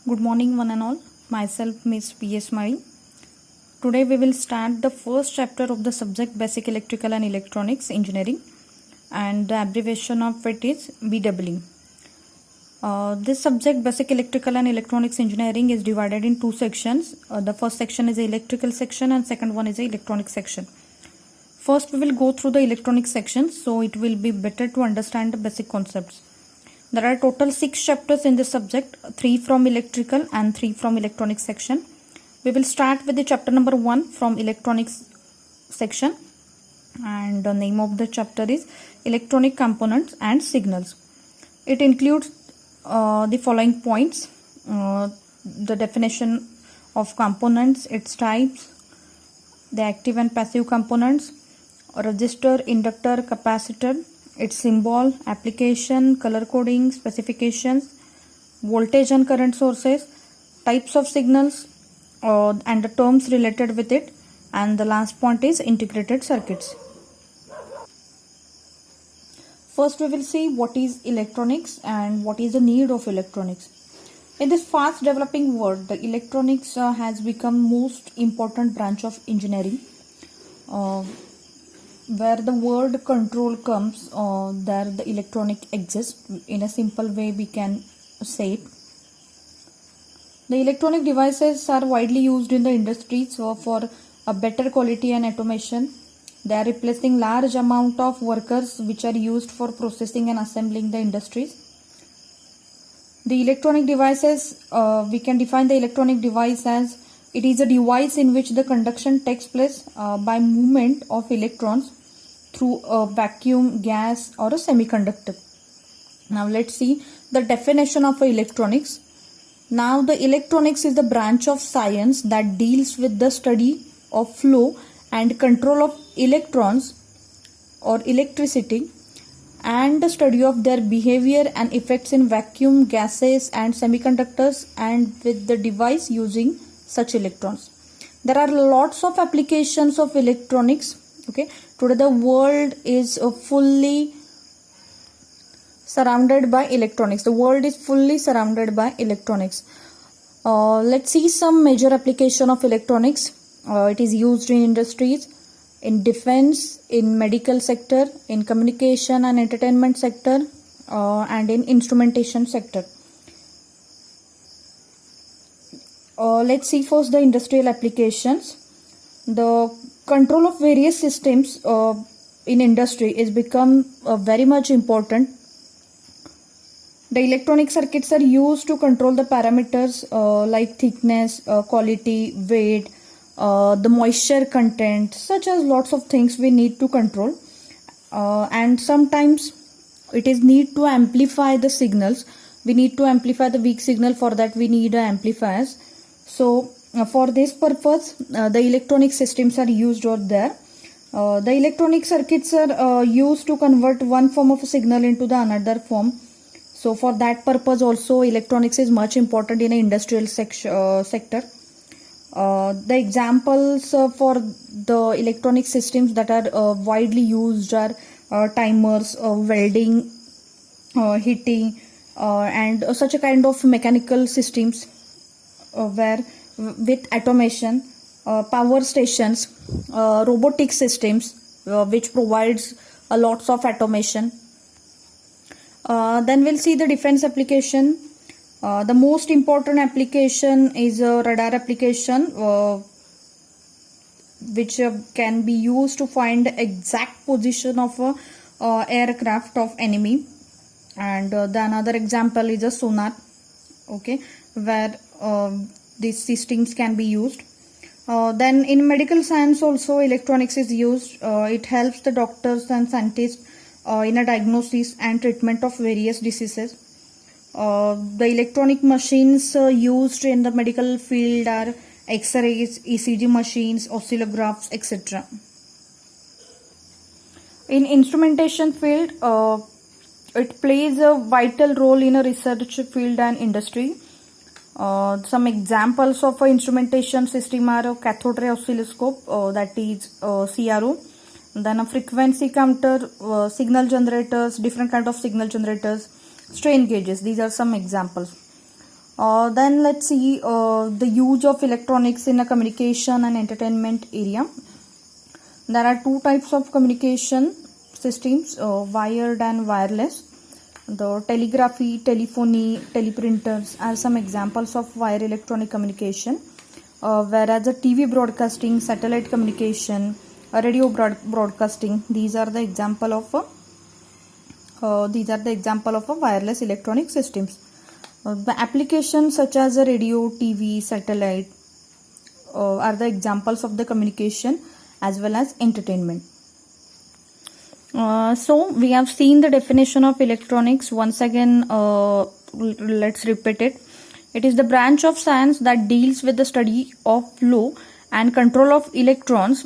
Good morning, one and all. Myself, Miss P.S. Mari. Today, we will start the first chapter of the subject Basic Electrical and Electronics Engineering, and the abbreviation of it is BEE. This subject, Basic Electrical and Electronics Engineering, is divided in two sections. The first section is the electrical section, and second one is the electronic section. First, we will go through the electronic section, so it will be better to understand the basic concepts. There are total 6 chapters in this subject, 3 from electrical and 3 from electronic section. We will start with the chapter number 1 from electronics section, and the name of the chapter is Electronic Components and Signals. It includes the following points: the definition of components, its types, the active and passive components, resistor, inductor, capacitor, its symbol, application, color coding, specifications, voltage and current sources, types of signals, and the terms related with it, and the last point is integrated circuits. First, we will see what is electronics and what is the need of electronics. In this fast developing world, the electronics has become most important branch of engineering. Where the word control comes, there the electronic exists. In a simple way, we can say it. The electronic devices are widely used in the industries for a better quality and automation. They are replacing large amount of workers which are used for processing and assembling the industries. The electronic devices, we can define the electronic device as it is a device in which the conduction takes place by movement of electrons through a vacuum, gas, or a semiconductor. Now let's see the definition of electronics. Now the electronics is the branch of science that deals with the study of flow and control of electrons or electricity, and the study of their behavior and effects in vacuum, gases, and semiconductors, and with the device using such electrons. There are lots of applications of electronics. Okay, today the world is fully surrounded by electronics. The world is fully surrounded by electronics. Let's see some major application of electronics. It is used in industries, in defense, in medical sector, in communication and entertainment sector, and in instrumentation sector. Let's see first the industrial applications. The control of various systems in industry is become very much important. The electronic circuits are used to control the parameters like thickness, quality, weight, the moisture content, such as lots of things we need to control. And sometimes it is need to amplify the signals. We need to amplify the weak signal. For that we need amplifiers. So for this purpose, the electronic systems are used over there. The electronic circuits are used to convert one form of a signal into the another form. So for that purpose also electronics is much important in an industrial sector. The examples for the electronic systems that are widely used are timers, welding, heating, and such a kind of mechanical systems where with automation, power stations, robotic systems which provides a lots of automation. Then we'll see the defense application. The most important application is a radar application, which can be used to find the exact position of a aircraft of enemy. And the another example is a sonar, okay, where these systems can be used. Then in medical science also electronics is used. It helps the doctors and scientists in a diagnosis and treatment of various diseases. The electronic machines used in the medical field are X-rays, ECG machines, oscillographs, etc. In instrumentation field, it plays a vital role in a research field and industry. Some examples of a instrumentation system are a cathode ray oscilloscope, that is CRO, then a frequency counter, signal generators, different kind of signal generators, strain gauges. These are some examples. Then let's see the use of electronics in a communication and entertainment area. There are two types of communication systems, wired and wireless. The telegraphy, telephony, teleprinters are some examples of wire electronic communication, whereas the TV broadcasting, satellite communication, radio broadcasting, these are the example of a wireless electronic systems. The applications such as a radio, TV, satellite are the examples of the communication as well as entertainment. So we have seen the definition of electronics. Once again, let's repeat it. It is the branch of science that deals with the study of flow and control of electrons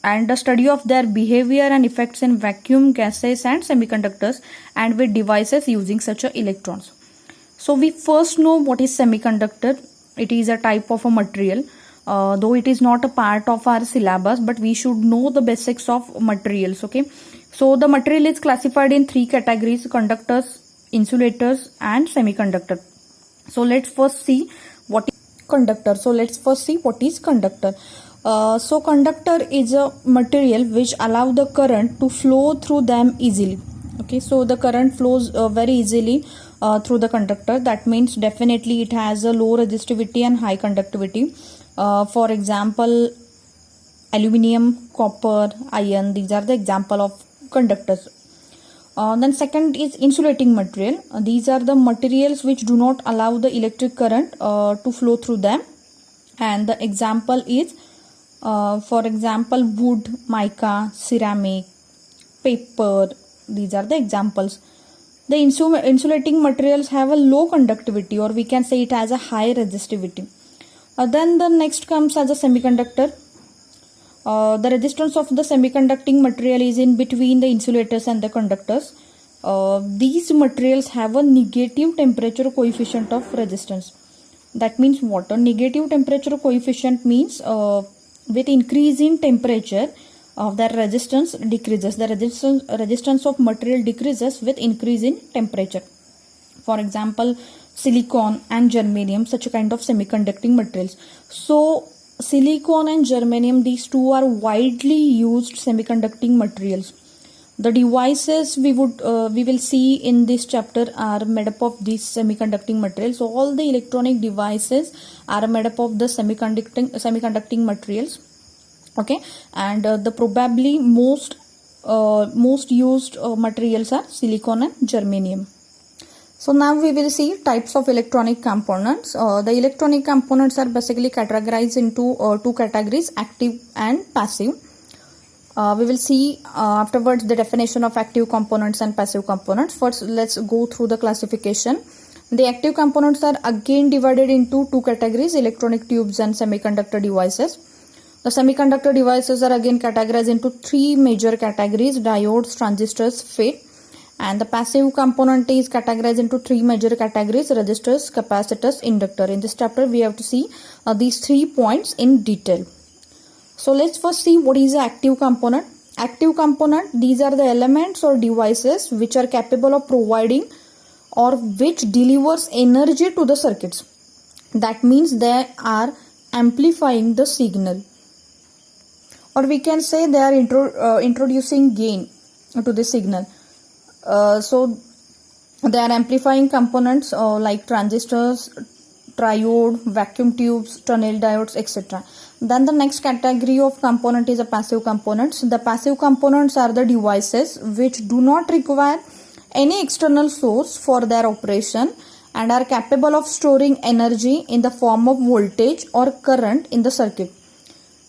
and the study of their behavior and effects in vacuum, gases and semiconductors and with devices using such electrons. So we first know what is semiconductor. It is a type of a material. Though it is not a part of our syllabus, but we should know the basics of materials. Okay, so the material is classified in three categories: conductors, insulators and semiconductor. So let's first see what is conductor. So conductor is a material which allow the current to flow through them easily. Okay, so the current flows very easily through the conductor. That means definitely it has a low resistivity and high conductivity. For example, aluminium, copper, iron, these are the example of conductors. Then second is insulating material. These are the materials which do not allow the electric current to flow through them. And the example is, for example, wood, mica, ceramic, paper. These are the examples. The insulating materials have a low conductivity, or we can say it has a high resistivity. Then the next comes as a semiconductor. The resistance of the semiconducting material is in between the insulators and the conductors. These materials have a negative temperature coefficient of resistance. That means what? A negative temperature coefficient means with increase in temperature of their resistance decreases. The resistance of material decreases with increase in temperature. For example, silicon and germanium, such a kind of semiconducting materials. So silicon and germanium, these two are widely used semiconducting materials. The devices we will see in this chapter are made up of these semiconducting materials. So all the electronic devices are made up of the semiconducting materials. Okay, and the probably most used materials are silicon and germanium. So now we will see types of electronic components. The electronic components are basically categorized into two categories: active and passive. We will see afterwards the definition of active components and passive components. First, let's go through the classification. The active components are again divided into two categories: electronic tubes and semiconductor devices. The semiconductor devices are again categorized into three major categories: diodes, transistors, FET. And the passive component is categorized into three major categories: resistors, capacitors, inductor. In this chapter, we have to see these 3 points in detail. So let's first see what is the active component. Active component, these are the elements or devices which are capable of providing or which delivers energy to the circuits. That means they are amplifying the signal, or we can say they are introducing gain to the signal. So they are amplifying components like transistors, triode, vacuum tubes, tunnel diodes, etc. Then the next category of component is a passive components. The passive components are the devices which do not require any external source for their operation and are capable of storing energy in the form of voltage or current in the circuit.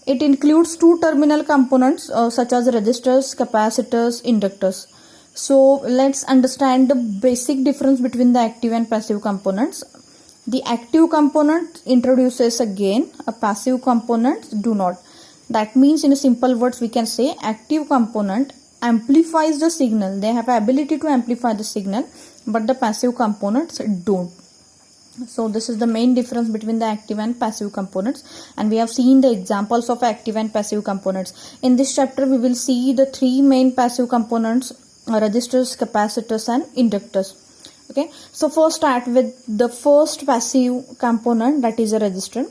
It includes two terminal components such as resistors, capacitors, inductors. So let's understand the basic difference between the active and passive components. The active component introduces a gain, a passive component do not. That means, in simple words, we can say active component amplifies the signal. They have ability to amplify the signal, but the passive components don't. So this is the main difference between the active and passive components, and we have seen the examples of active and passive components. In this chapter, we will see the three main passive components: resistors, capacitors and inductors. Okay, so first start with the first passive component, that is a resistor.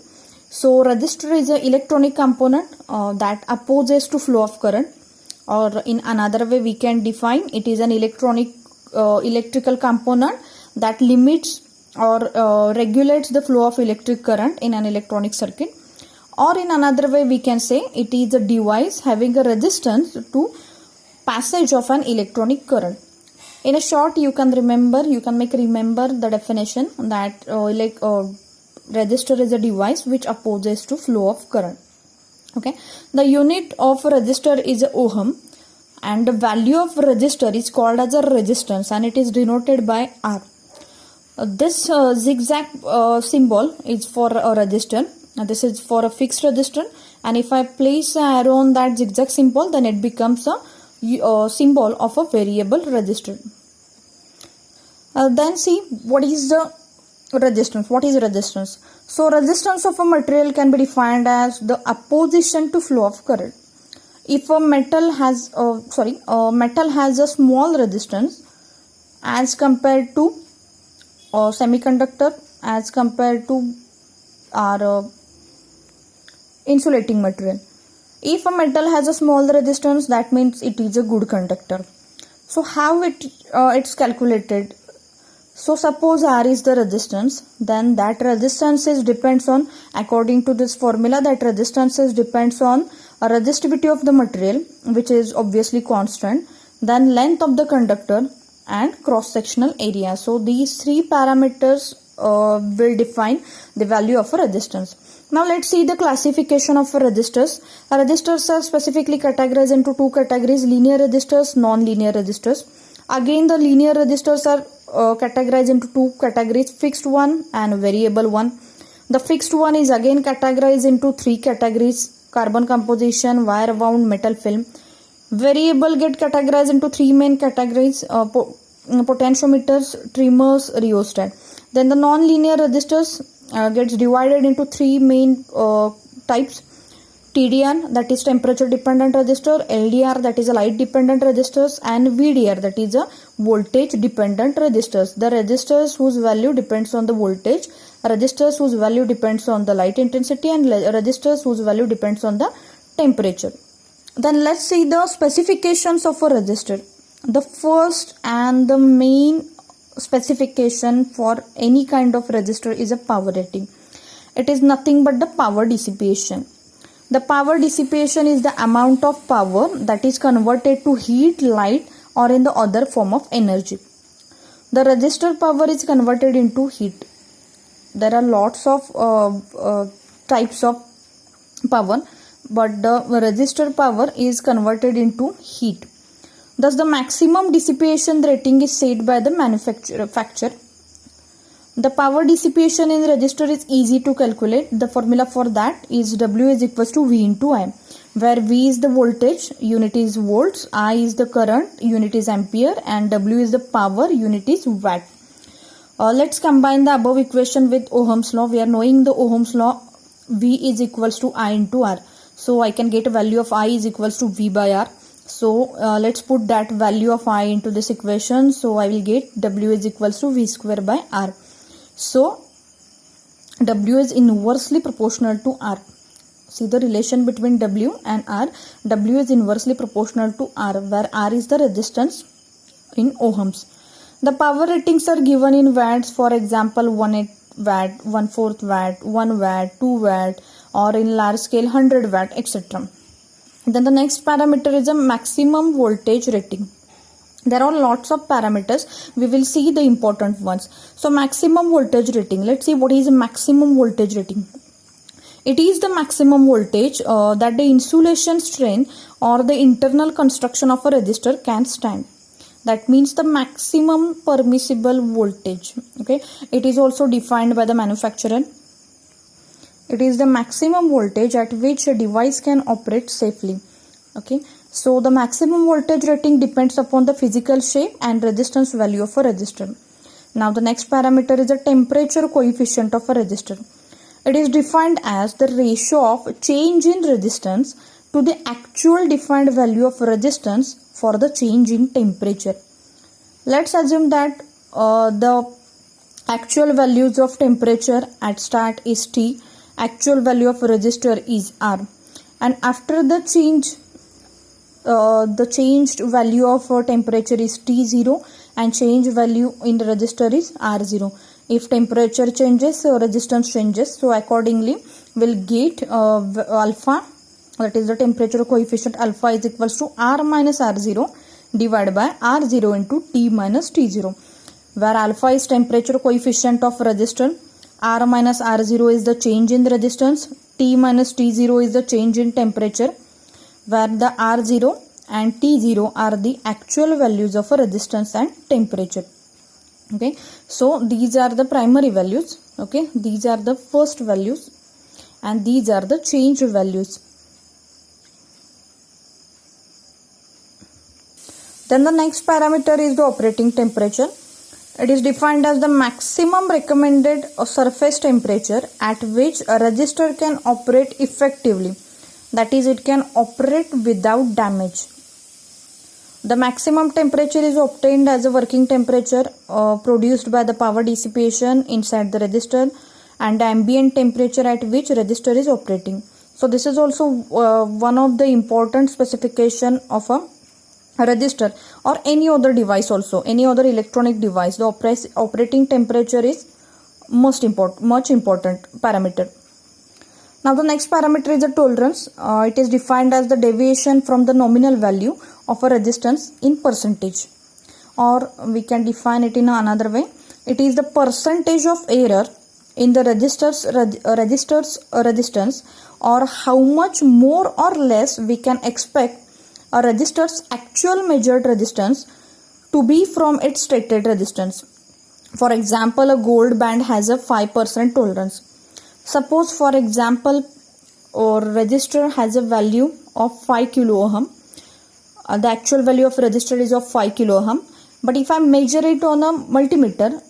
So resistor is an electronic component that opposes to flow of current, or in another way we can define it is an electrical component that limits or regulates the flow of electric current in an electronic circuit. Or in another way we can say it is a device having a resistance to passage of an electronic current. In a short, you can remember the definition that resistor is a device which opposes to flow of current. Okay, the unit of resistor is ohm, and the value of resistor is called as a resistance, and it is denoted by R. This zigzag symbol is for a resistor. This is for a fixed resistor, and if I place an arrow on that zigzag symbol, then it becomes a symbol of a variable resistor. Then see what is the resistance. What is resistance? So resistance of a material can be defined as the opposition to flow of current. If a metal has a small resistance as compared to a semiconductor, as compared to our insulating material. If a metal has a small resistance, that means it is a good conductor. So how it's calculated? So suppose R is the resistance, then that resistance depends on, according to this formula, that resistance depends on a resistivity of the material, which is obviously constant, then length of the conductor and cross sectional area. So these three parameters will define the value of a resistance. Now let's see the classification of resistors. Resistors are specifically categorized into two categories: linear resistors, non-linear resistors. Again, the linear resistors are categorized into two categories: fixed one and variable one. The fixed one is again categorized into three categories: carbon composition, wire wound, metal film. Variable get categorized into three main categories: potentiometers, trimmers, rheostat. Then the non-linear resistors gets divided into three main types: TDR, that is temperature dependent resistor; LDR, that is a light dependent resistors; and VDR, that is a voltage dependent resistors. The resistors whose value depends on the voltage, resistors whose value depends on the light intensity, and resistors whose value depends on the temperature. Then let's see the specifications of a resistor. The first and the main specification for any kind of resistor is a power rating. It is nothing but the power dissipation. The power dissipation is the amount of power that is converted to heat, light, or in the other form of energy. The resistor power is converted into heat. There are lots of types of power, but the resistor power is converted into heat. Thus, the maximum dissipation rating is set by the manufacturer. The power dissipation in resistor is easy to calculate. The formula for that is W is equals to V into I, where V is the voltage, unit is volts, I is the current, unit is ampere, and W is the power, unit is watt. Let's combine the above equation with Ohm's law. We are knowing the Ohm's law, V is equals to I into R. So I can get a value of I is equals to V by R. So let's put that value of I into this equation. So I will get W is equals to V square by R. So W is inversely proportional to R. See the relation between W and R. W is inversely proportional to R, where R is the resistance in ohms. The power ratings are given in watts. For example, 1/8 watt, 1/4 watt, 1 watt, 2 watt, or in large scale 100 watt, etc. Then the next parameter is a maximum voltage rating. There are lots of parameters. We will see the important ones. So maximum voltage rating. Let's see what is maximum voltage rating. It is the maximum voltage that the insulation strength or the internal construction of a resistor can stand. That means the maximum permissible voltage. Okay. It is also defined by the manufacturer. It is the maximum voltage at which a device can operate safely. Okay. So the maximum voltage rating depends upon the physical shape and resistance value of a resistor. Now the next parameter is the temperature coefficient of a resistor. It is defined as the ratio of change in resistance to the actual defined value of resistance for the change in temperature. Let's assume that the actual values of temperature at start is T, actual value of resistor is R, and after the changed value of temperature is T0 and change value in the resistor is R0. If temperature changes, resistance changes, so accordingly we'll get alpha, that is the temperature coefficient alpha, is equals to R minus R0 divided by R0 into T minus T0, where alpha is temperature coefficient of resistor, R minus R0 is the change in the resistance, T minus T0 is the change in temperature, where the R0 and T0 are the actual values of a resistance and temperature. Okay, so these are the primary values. Okay, these are the first values and these are the change values. Then the next parameter is the operating temperature. It is defined as the maximum recommended surface temperature at which a resistor can operate effectively. That is, it can operate without damage. The maximum temperature is obtained as a working temperature produced by the power dissipation inside the resistor and the ambient temperature at which resistor is operating. So this is also one of the important specification of a resistor or any other device, also any other electronic device. The operating temperature is much important parameter. Now the next parameter is the tolerance. It is defined as the deviation from the nominal value of a resistance in percentage, or we can define it in another way. It is the percentage of error in the resistor's resistance, or how much more or less we can expect a resistor's actual measured resistance to be from its stated resistance. For example, a gold band has a 5% tolerance. Suppose, for example, our resistor has a value of 5 kilo ohm. The actual value of resistor is of 5 kilo ohm. But if I measure it on a multimeter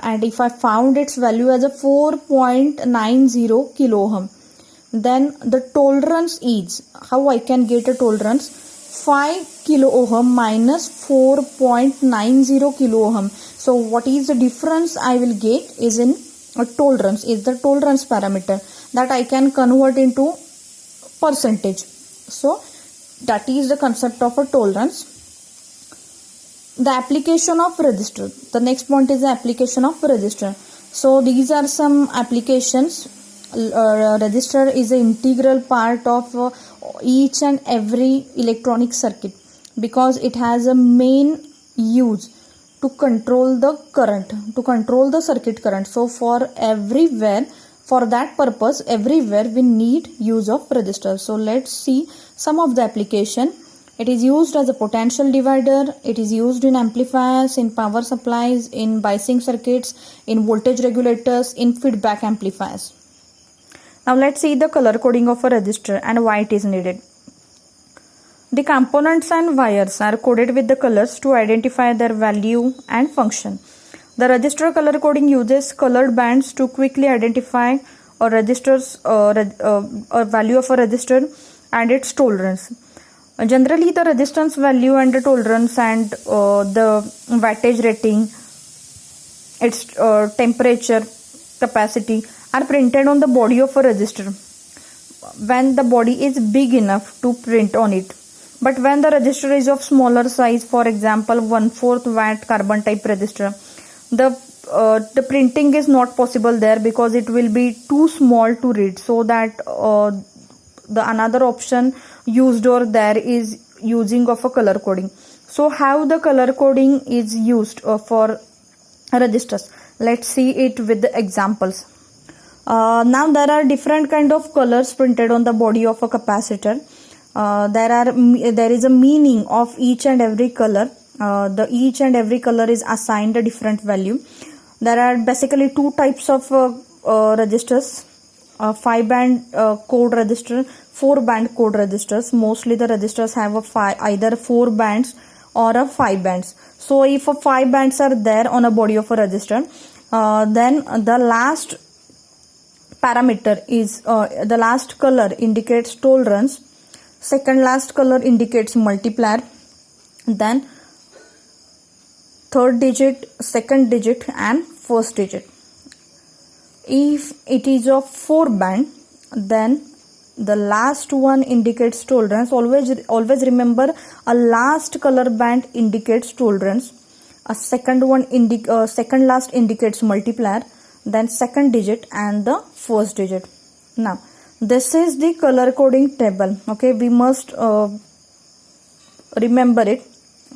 and if I found its value as a 4.90 kilo ohm, then the tolerance is, how I can get a tolerance? 5 kilo ohm minus 4.90 kilo ohm. So what is the difference I will get is in a tolerance, is the tolerance parameter that I can convert into percentage. So that is the concept of a tolerance. The application of resistor. The next point is the application of resistor. So these are some applications. Resistor is an integral part of each and every electronic circuit because it has a main use to control the current, to control the circuit current. So for that purpose, everywhere we need use of resistor. So let's see some of the application. It is used as a potential divider. It is used in amplifiers, in power supplies, in biasing circuits, in voltage regulators, in feedback amplifiers. Now let's see the color coding of a resistor and why it is needed. The components and wires are coded with the colors to identify their value and function. The resistor color coding uses colored bands to quickly identify a resistor's a value of a resistor and its tolerance. Generally, the resistance value and the tolerance and the wattage rating, its temperature, capacity are printed on the body of a resistor when the body is big enough to print on it. But when the resistor is of smaller size, for example 1/4 watt carbon type resistor, the printing is not possible there because it will be too small to read. So that the another option used or there is using of a color coding. So how the color coding is used for resistors? Let's see it with the examples. Now there are different kind of colors printed on the body of a capacitor. There is a meaning of each and every color. Each and every color is assigned a different value. There are basically two types of resistors. 5-band code resistor, 4-band code resistors. Mostly the resistors have either 4 bands or a 5 bands. So if 5 bands are there on a body of a resistor, then the last parameter is the last color indicates tolerance, second last color indicates multiplier, then third digit, second digit and first digit. If it is of 4 band, then the last one indicates tolerance. Always remember, a last color band indicates tolerance, a second one second last indicates multiplier, then second digit and the first digit. Now this is the color coding table. Okay, we must remember it.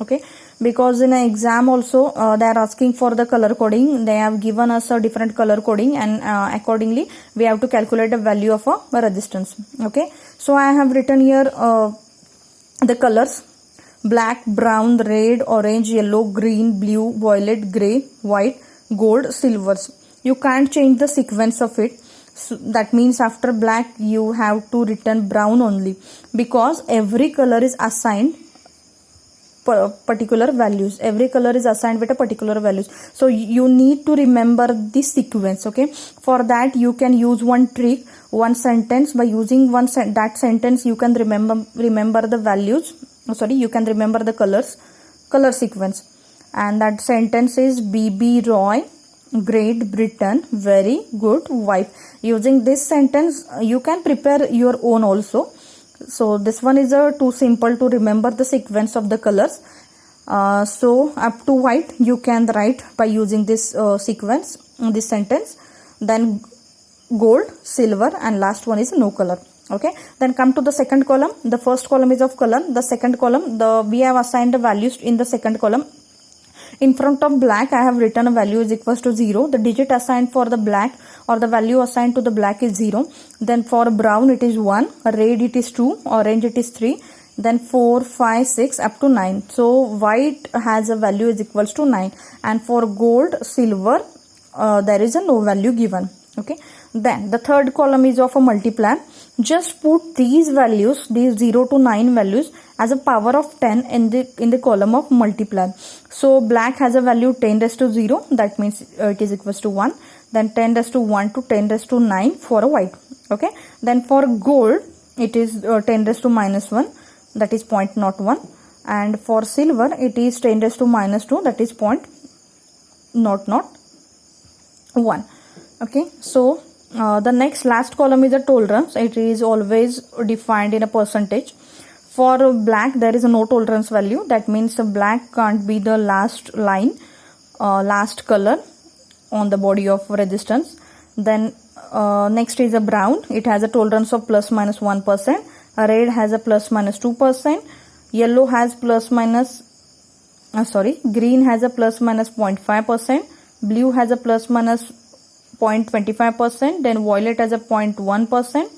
Okay, because in an exam also they are asking for the color coding. They have given us a different color coding, and accordingly we have to calculate the value of a resistance. Okay, so I have written here the colors: black, brown, red, orange, yellow, green, blue, violet, gray, white, gold, silvers. You can't change the sequence of it. So that means after black you have to written brown only, because every color is assigned particular values. Every color is assigned with a particular values. So you need to remember this sequence. Okay, for that you can use one trick, one sentence. By using that sentence you can remember the values. You can remember the color sequence. And that sentence is: BB Roy, Great Britain, very good wife. Using this sentence you can prepare your own also. So this one is too simple to remember the sequence of the colors. So up to white you can write by using this sequence, this sentence. Then gold, silver, and last one is no color. Okay, then come to the second column. The first column is of color. The second column, we have assigned the values in the second column. In front of black I have written a value is equals to 0. The digit assigned for the black, or the value assigned to the black, is 0. Then for brown it is 1, red it is 2, orange it is 3, then 4, 5, 6 up to 9. So white has a value is equals to 9, and for gold, silver there is a no value given. Okay, then the third column is of a multiplier. Just put these values, these 0 to 9 values, as a power of 10 in the column of multiplier. So black has a value 10 raised to 0, that means it is equals to 1. Then 10 raised to 1 to 10 raised to 9 for a white. Okay, then for gold it is 10 raised to minus 1, that is 0.01, and for silver it is 10 raised to minus 2, that is 0.001. Okay, so the next last column is a tolerance. It is always defined in a percentage. For black there is a no tolerance value. That means black can't be the last line, last color on the body of resistance. Then next is a brown. It has a tolerance of plus minus 1%. Red has a plus minus 2%. Yellow has plus minus green has a plus minus 0.5%. Blue has a plus minus 0.25%. then violet has a 0.1%.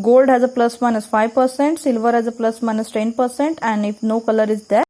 Gold has a plus minus 5%. Silver has a plus minus 10%. and if no color is there,